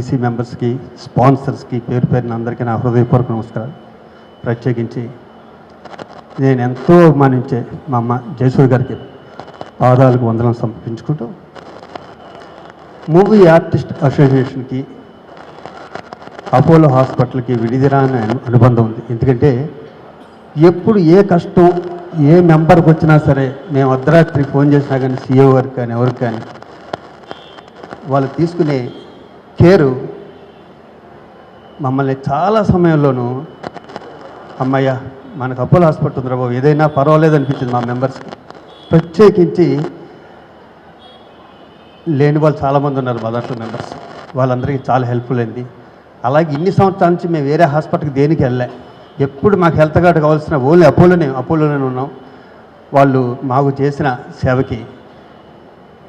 EC మెంబర్స్కి, స్పాన్సర్స్కి పేరు పేరున అందరికీ నా హృదయపూర్వక నమస్కారం. ప్రత్యేకించి నేను ఎంతో అభిమానించే మా అమ్మ జయసూరి గారికి పాదాలకు వందనం సమర్పించుకుంటూ, మూవీ ఆర్టిస్ట్ అసోసియేషన్కి, అపోలో హాస్పిటల్కి విడిదిరాని అనుబంధం ఉంది. ఎందుకంటే ఎప్పుడు ఏ కష్టం ఏ మెంబర్కి వచ్చినా సరే మేము అర్ధరాత్రి ఫోన్ చేసినా కానీ సీఈఓ గారికి కానీ ఎవరికి కానీ వాళ్ళు తీసుకునే కేరు మమ్మల్ని చాలా సమయంలోనూ అమ్మయ్య మనకు అపోలో హాస్పిటల్ ఉందిరా బాబు, ఏదైనా పర్వాలేదు అనిపించింది మా మెంబర్స్కి. ప్రత్యేకించి లేని వాళ్ళు చాలామంది ఉన్నారు మా దాంట్లో మెంబర్స్, వాళ్ళందరికీ చాలా హెల్ప్ఫుల్ అయింది. అలాగే ఇన్ని సంవత్సరాల నుంచి మేము వేరే హాస్పిటల్కి దేనికి వెళ్ళా, ఎప్పుడు మాకు హెల్త్ కార్డు కావాల్సిన ఓన్లీ అపోలోనే ఉన్నాం. వాళ్ళు మాకు చేసిన సేవకి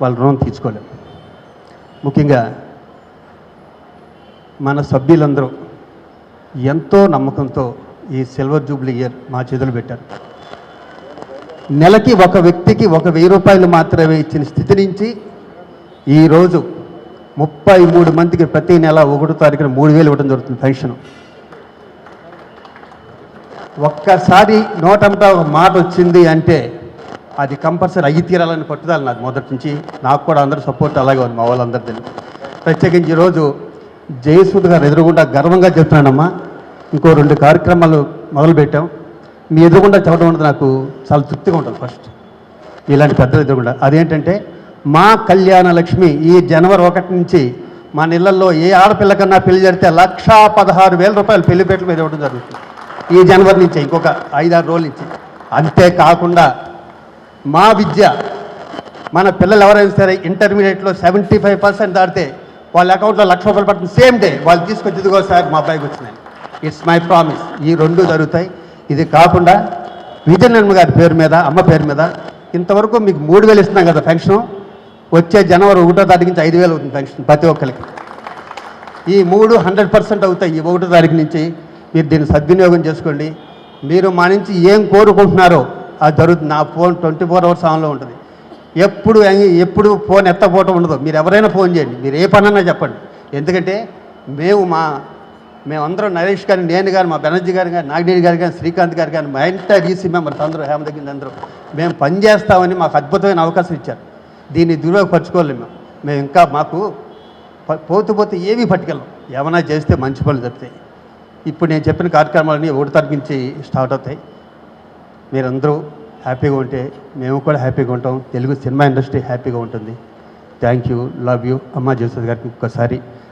వాళ్ళ రుణం తీర్చుకోలేము. ముఖ్యంగా మన సభ్యులందరూ ఎంతో నమ్మకంతో ఈ సిల్వర్ జూబ్లీ ఇయర్ మా చేతులు పెట్టారు. నెలకి ఒక వ్యక్తికి 1,000 రూపాయలు మాత్రమే ఇచ్చిన స్థితి నుంచి ఈరోజు 33 మందికి ప్రతి నెల 1వ తారీఖున 3,000 ఇవ్వడం జరుగుతుంది పెన్షన్. ఒక్కసారి నోటంతా ఒక మాట వచ్చింది అంటే అది కంపల్సరీ అయ్యి తీరాలని పట్టుదల నాకు మొదటి నుంచి. నాకు కూడా అందరూ సపోర్ట్ అలాగే ఉంది, మా వాళ్ళందరిది. ప్రత్యేకించి ఈరోజు జయసూద్ గారు ఎదురుగుండా గర్వంగా చెప్తున్నానమ్మా, ఇంకో 2 కార్యక్రమాలు మొదలుపెట్టాం. మీ ఎదురుగుండా చెప్పడం అనేది నాకు చాలా తృప్తిగా ఉంటుంది. ఫస్ట్ ఇలాంటి పెద్దలు ఎదురుగుండా అదేంటంటే, మా కళ్యాణ లక్ష్మి ఈ జనవరి 1 నుంచి మన ఇళ్లలో ఏ ఆడపిల్లకన్నా పెళ్లి జరిగితే 1,16,000 రూపాయలు పెళ్లిపేటల మీద ఇవ్వడం జరుగుతుంది ఈ జనవరి నుంచి, ఇంకొక 5-6 రోజుల నుంచి. అంతేకాకుండా మా విద్య, మన పిల్లలు ఎవరైనా సరే ఇంటర్మీడియట్లో 75% దాటితే వాళ్ళ అకౌంట్లో 1,00,000 రూపాయలు పడుతుంది. సేమ్ డే వాళ్ళు తీసుకొచ్చి ఇదిగో సార్ మా అబ్బాయికి వచ్చినాయి, ఇట్స్ మై ప్రామిస్. ఈ 2 జరుగుతాయి. ఇది కాకుండా విజయనగరం గారి పేరు మీద, అమ్మ పేరు మీద ఇంతవరకు మీకు 3,000 ఇస్తున్నాం కదా పెన్షన్. వచ్చే జనవరి 1వ తారీఖు నుంచి 5,000 అవుతుంది పెన్షన్ ప్రతి ఒక్కరికి. ఈ 3 100% అవుతాయి ఈ 1వ తారీఖు నుంచి. మీరు దీన్ని సద్వినియోగం చేసుకోండి. మీరు మా నుంచి ఏం కోరుకుంటున్నారో అది జరుగుతుంది. నా ఫోన్ 24 hours ఆన్లో ఉంటుంది. ఎప్పుడు ఫోన్ ఎత్తకపోవటం ఉండదు. మీరు ఎవరైనా ఫోన్ చేయండి, మీరు ఏ పనన్నా చెప్పండి. ఎందుకంటే మేమందరం నరేష్ గారు, నేను కానీ, మా బెనర్జీ గారు కానీ, నాగినేని గారు కానీ, శ్రీకాంత్ గారు కానీ, మా ఎంటైర్ ఈసీ మెంబర్స్ అందరూ, హేమ దగ్గర అందరూ మేము పనిచేస్తామని మాకు అద్భుతమైన అవకాశం ఇచ్చారు. దీన్ని దుర్యోగపరచుకోలేము మేము. ఇంకా మాకు పోతే ఏమీ పట్టుకెళ్ళం. ఏమైనా చేస్తే మంచి పనులు జరుగుతాయి. ఇప్పుడు నేను చెప్పిన కార్యక్రమాలన్నీ 1వ తారీఖు నుంచి స్టార్ట్ అవుతాయి. మీరందరూ హ్యాపీగా ఉంటే మేము కూడా హ్యాపీగా ఉంటాం. తెలుగు సినిమా ఇండస్ట్రీ హ్యాపీగా ఉంటుంది. Thank you, love you. అమ్మ జయసూద్ గారికి ఒక్కసారి